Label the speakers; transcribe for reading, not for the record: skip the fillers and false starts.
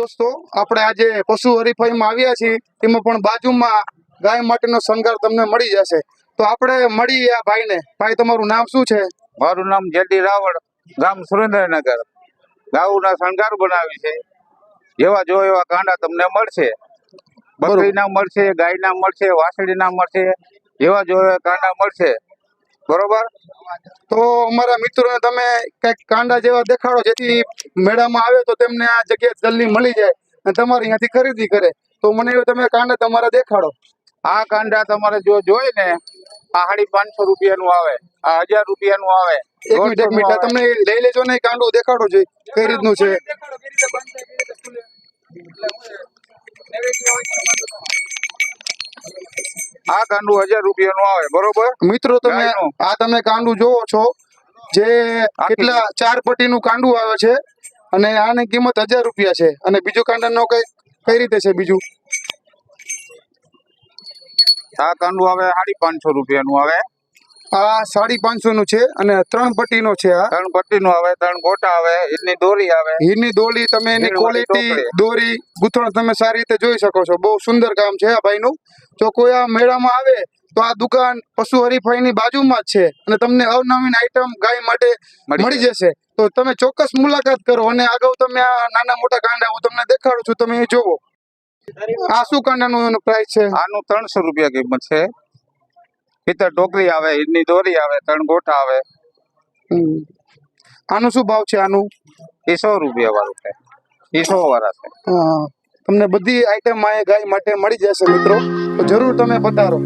Speaker 1: દોસ્તો, આપણે આજે પશુ હરીફાઈમાં આવ્યા છીએ, તેમાં પણ બાજુમાં ગાય માટેનો શણગાર તમને મળી જશે. તો આપણે મળીએ આ ભાઈને. ભાઈ, તમારું નામ શું છે?
Speaker 2: મારું નામ જેડી રાવળ, ગામ સુરેન્દ્રનગર. ગાઉના શણગાર બનાવી છે. જેવા જો એવા કાંડા તમને મળશે. બકરીના મળશે, ગાયના મળશે, વાસળીના મળશે, જેવા જો એવા કાંડા મળશે. બરોબર.
Speaker 1: તો અમારા મિત્રોને તમે કંઈક કાંડા જેવા દેખાડો, જેથી મેળામાં આવે તો તેમને આ જગ્યાએ જલ્દી મળી જાય અને તમારે અહીંયાથી ખરીદી કરે. તો મને એવું તમે કાંડા તમારા દેખાડો.
Speaker 2: આ કાંડા તમારે જો જોઈ ને, આ 550 રૂપિયાનું આવે, આ 1000 રૂપિયાનું આવે.
Speaker 1: એક મિનિટ, આ તમને લઈ લેજો ને, કાંડું દેખાડો જોઈએ કઈ રીતનું છે.
Speaker 2: આ કાંડું 1000 રૂપિયાનું આવે. બરોબર
Speaker 1: મિત્રો, તમે કાંડું જોવો છો, જે કેટલા 4 પટ્ટીનું કાંડું આવે છે અને આની કિંમત 1000 રૂપિયા છે. અને બીજું કાંડાનો કઈ રીતે છે બીજું?
Speaker 2: આ કાંડું આવે 550 રૂપિયાનું આવે.
Speaker 1: આ 550 નું છે અને 3 પટ્ટીનો છે. આ
Speaker 2: 3 પટ્ટીનું આવે, 3 ગોટા આવે, હીરની દોરી આવે.
Speaker 1: હીરની દોરી, તમે એની ક્વોલિટી, દોરી ગૂંથણ તમે સારી રીતે જોઈ શકો છો. બહુ સુંદર કામ છે આ ભાઈનું. જો કોઈ આ મેળામાં આવે તો આ દુકાન પશુ હરીફાઈની બાજુમાં જ છે અને તમને અવનવીન આઈટમ ગાય માટે મળી જશે. તો તમે ચોક્કસ મુલાકાત કરો. અને અગાઉ તમે આ નાના મોટા કાંડા હું તમને દેખાડું છું, તમે એ જોવો. આ શું કાંડાનું પ્રાઇસ છે?
Speaker 2: આનું 300 રૂપિયા કિંમત છે. પિત્તળ ટોકરી આવે, હીરની દોરી આવે, 3 ગોટા આવે.
Speaker 1: આનું શું ભાવ છે? આનું
Speaker 2: એ 100 રૂપિયા વાળું છે. એ 100 વાળા છે.
Speaker 1: તમને બધી આઈટમ ગાય માટે મળી જશે મિત્રો. તો જરૂર તમે પધારો.